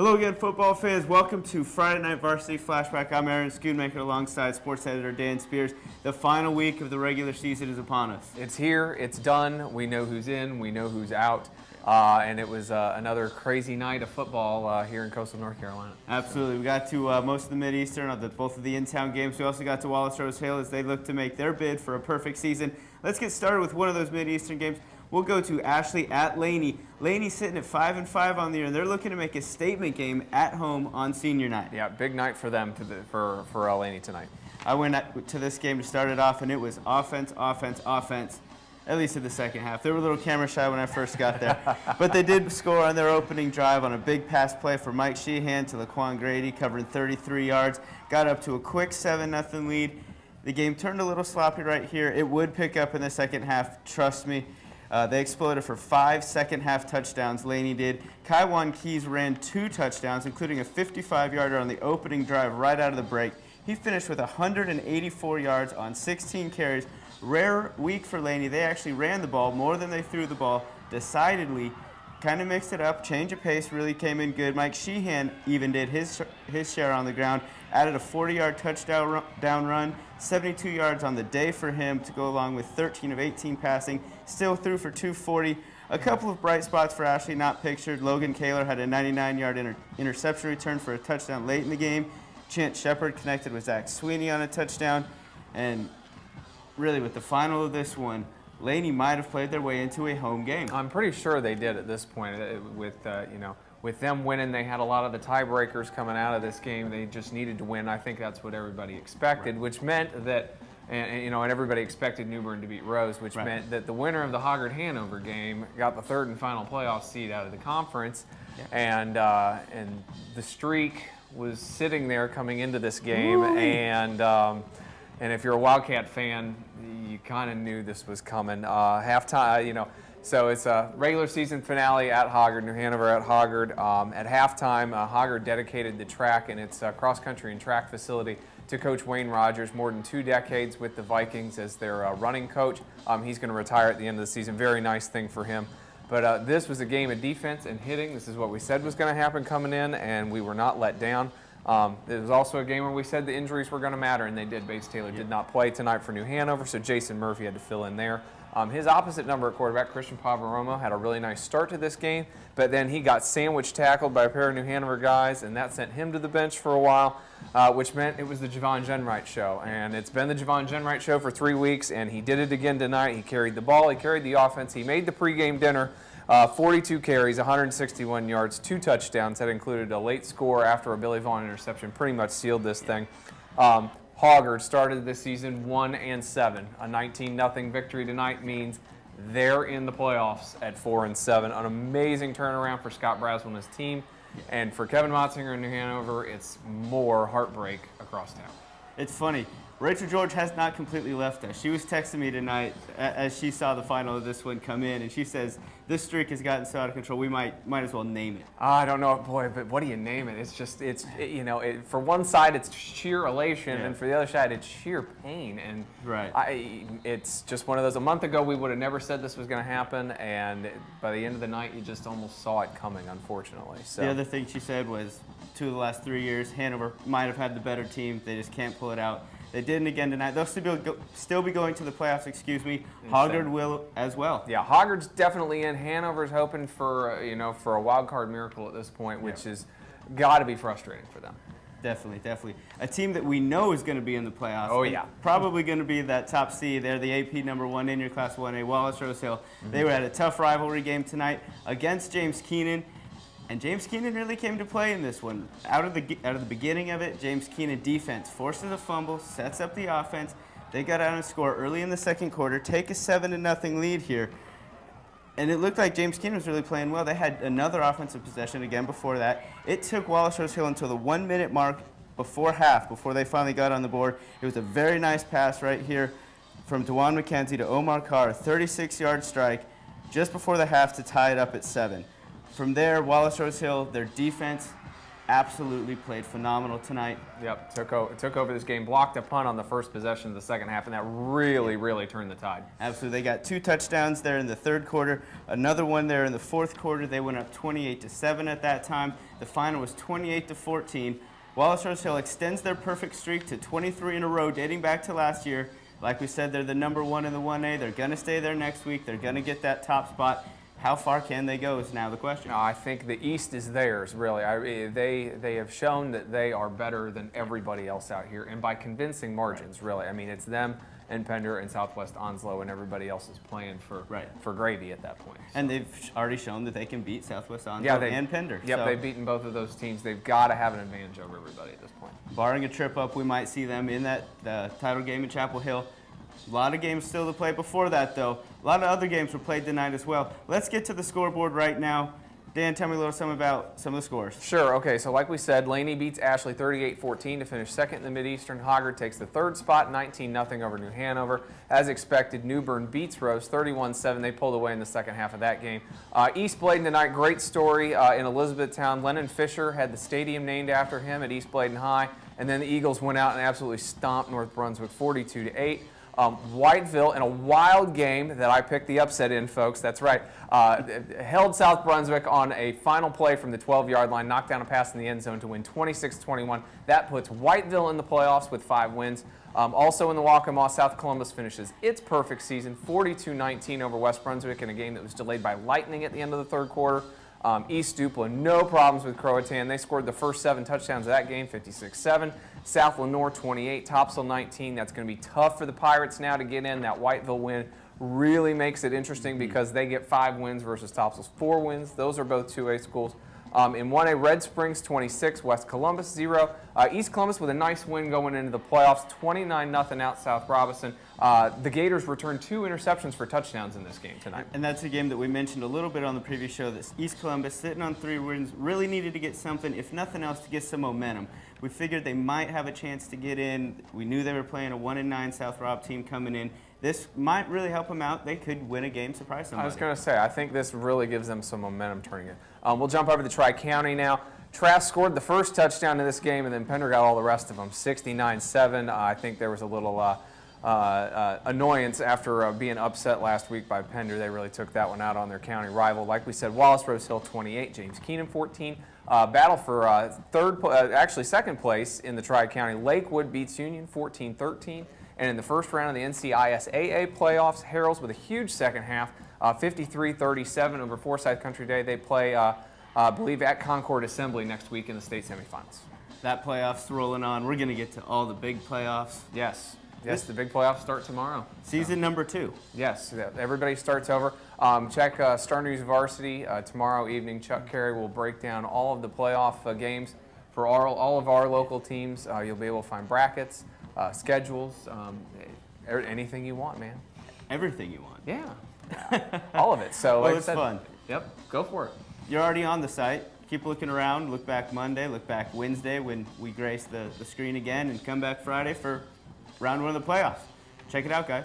Hello again, football fans. Welcome to Friday Night Varsity Flashback. I'm Aaron Schoonmaker alongside sports editor Dan Spears. The final week of the regular season is upon us. It's here. It's done. We know who's in. We know who's out. And it was another crazy night of football here in coastal North Carolina. Absolutely. We got to most of the Mid-Eastern, both of the in-town games. We also got to Wallace Rose Hill as they look to make their bid for a perfect season. Let's get started with one of those Mid-Eastern games. We'll go to Ashley at Laney. Laney's sitting at 5-5 on the year, and they're looking to make a statement game at home on senior night. Yeah, big night for them for Laney tonight. I went to this game to start it off, and it was offense, offense, offense, at least in the second half. They were a little camera shy when I first got there, but they did score on their opening drive on a big pass play from Mike Sheehan to Laquan Grady, covering 33 yards, got up to a quick 7-0 lead. The game turned a little sloppy right here. It would pick up in the second half, trust me. They exploded for 5 second-half touchdowns, Laney did. Kaiwan Keys ran 2 touchdowns, including a 55-yarder on the opening drive right out of the break. He finished with 184 yards on 16 carries. Rare week for Laney. They actually ran the ball more than they threw the ball, decidedly. Kind of mixed it up, change of pace, really came in good. Mike Sheehan even did his share on the ground, added a 40-yard touchdown run, 72 yards on the day for him to go along with 13 of 18 passing, still threw for 240. A couple of bright spots for Ashley not pictured. Logan Kaler had a 99-yard interception return for a touchdown late in the game. Chance Shepard connected with Zach Sweeney on a touchdown. And really with the final of this one, Laney might have played their way into a home game. I'm pretty sure they did at this point. With them winning, they had a lot of the tiebreakers coming out of this game. They just needed to win. I think that's what everybody expected, right. Which meant that, and everybody expected New Bern to beat Rose, which right. meant that the winner of the Hoggard-Hanover game got the third and final playoff seed out of the conference, yeah. And the streak was sitting there coming into this game, and if you're a Wildcat fan, you kind of knew this was coming. Halftime, so it's a regular season finale at Hoggard, New Hanover at Hoggard. At halftime, Hoggard dedicated the track and its cross-country and track facility to Coach Wayne Rogers, more than 2 decades with the Vikings as their running coach. He's going to retire at the end of the season. Very nice thing for him. But this was a game of defense and hitting. This is what we said was going to happen coming in, and we were not let down. It was also a game where we said the injuries were going to matter, and they did. Bates Taylor did not play tonight for New Hanover, so Jason Murphy had to fill in there. His opposite number at quarterback, Christian Pavaromo, had a really nice start to this game, but then he got sandwich tackled by a pair of New Hanover guys, and that sent him to the bench for a while, which meant it was the Javon Jenwright show. And it's been the Javon Jenwright show for 3 weeks, and he did it again tonight. He carried the ball, he carried the offense, he made the pregame dinner. 42 carries, 161 yards, 2 touchdowns. That included a late score after a Billy Vaughn interception. Pretty much sealed this thing. Hoggard started this season 1-7. A 19-0 victory tonight means they're in the playoffs at 4-7. An amazing turnaround for Scott Braswell and his team. And for Kevin Motzinger in New Hanover, it's more heartbreak across town. It's funny. Rachel George has not completely left us. She was texting me tonight as she saw the final of this one come in, and she says, this streak has gotten so out of control, we might as well name it. I don't know, boy, but what do you name it? It's just, for one side, it's sheer elation, yeah. And for the other side, it's sheer pain. And right. It's just one of those. A month ago, we would have never said this was going to happen, and by the end of the night, you just almost saw it coming, unfortunately. So. The other thing she said was, 2 of the last 3 years, Hanover might have had the better team. They just can't pull it out. They didn't again tonight. They'll still be going to the playoffs, Hoggard will as well. Yeah, Hoggard's definitely in. Hanover's hoping for a wild card miracle at this point, which is got to be frustrating for them. Definitely. A team that we know is going to be in the playoffs. Oh, yeah. Probably going to be that top seed. They're the AP #1 in your Class 1A, Wallace Rose Hill. Mm-hmm. They were at a tough rivalry game tonight against James Keenan. And James Keenan really came to play in this one. Out of the beginning of it, James Keenan defense forces a fumble, sets up the offense. They got out and score early in the second quarter, take a 7-0 lead here. And it looked like James Keenan was really playing well. They had another offensive possession again before that. It took Wallace Rose Hill until the 1-minute mark before they finally got on the board. It was a very nice pass right here from DeJuan McKenzie to Omar Carr, a 36-yard strike just before the half to tie it up at 7. From there, Wallace Rose Hill, their defense absolutely played phenomenal tonight. Yep, took over this game, blocked a punt on the first possession of the second half, and that really turned the tide. Absolutely. They got 2 touchdowns there in the third quarter, another one there in the fourth quarter. They went up 28-7 at that time. The final was 28-14. Wallace Rose Hill extends their perfect streak to 23 in a row, dating back to last year. Like we said, they're the number 1 in the 1A. They're going to stay there next week. They're going to get that top spot. How far can they go is now the question. I think the East is theirs, really. They have shown that they are better than everybody else out here, and by convincing margins, really. I mean, it's them and Pender and Southwest Onslow, and everybody else is playing for gravy at that point. So. And they've already shown that they can beat Southwest Onslow and Pender. Yep, so. They've beaten both of those teams. They've got to have an advantage over everybody at this point. Barring a trip up, we might see them in that title game in Chapel Hill. A lot of games still to play before that, though. A lot of other games were played tonight as well. Let's get to the scoreboard right now. Dan, tell me a little something about some of the scores. Sure. Okay, so like we said, Laney beats Ashley 38-14 to finish second in the Mideastern. Hoggard takes the third spot, 19-0 over New Hanover. As expected, New Bern beats Rose 31-7. They pulled away in the second half of that game. East Bladen tonight, great story in Elizabethtown. Lennon Fisher had the stadium named after him at East Bladen High, and then the Eagles went out and absolutely stomped North Brunswick 42-8. Whiteville, in a wild game that I picked the upset in, folks, that's right, held South Brunswick on a final play from the 12-yard line, knocked down a pass in the end zone to win 26-21. That puts Whiteville in the playoffs with 5 wins. Also in the Waccamaw, South Columbus finishes its perfect season, 42-19 over West Brunswick in a game that was delayed by lightning at the end of the third quarter. East Dupla, no problems with Croatan. They scored the first 7 touchdowns of that game, 56-7. South Lenore, 28. Topsail, 19. That's going to be tough for the Pirates now to get in. That Whiteville win really makes it interesting because they get 5 wins versus Topsail's 4 wins. Those are both 2A schools. In 1A, Red Springs 26, West Columbus 0. East Columbus with a nice win going into the playoffs, 29-0 out South Robinson. The Gators returned 2 interceptions for touchdowns in this game tonight. And that's a game that we mentioned a little bit on the previous show, that East Columbus, sitting on 3 wins, really needed to get something, if nothing else, to get some momentum. We figured they might have a chance to get in. We knew they were playing a 1-9 South Rob team coming in. This might really help them out. They could win a game, surprise somebody. I was going to say, I think this really gives them some momentum turning it. We'll jump over to Tri-County now. Trask scored the first touchdown in this game, and then Pender got all the rest of them, 69-7. I think there was a little annoyance after being upset last week by Pender. They really took that one out on their county rival. Like we said, Wallace Rose Hill 28, James Keenan 14. Battle for second place in the Tri-County. Lakewood beats Union 14-13. And in the first round of the NCISAA playoffs, Harrells with a huge second half, 53-37 over Forsyth Country Day. They play, I believe, at Concord Assembly next week in the state semifinals. That playoff's rolling on. We're going to get to all the big playoffs. Yes, the big playoffs start tomorrow. Season number 2. Yes, everybody starts over. Check Star News Varsity tomorrow evening. Chuck Carey will break down all of the playoff games for all of our local teams. You'll be able to find brackets, schedules, anything you want, man. Everything you want. Yeah, all of it. So well, it's fun. Yep, go for it. You're already on the site. Keep looking around. Look back Monday. Look back Wednesday when we grace the screen again, and come back Friday for round 1 of the playoffs. Check it out, guys.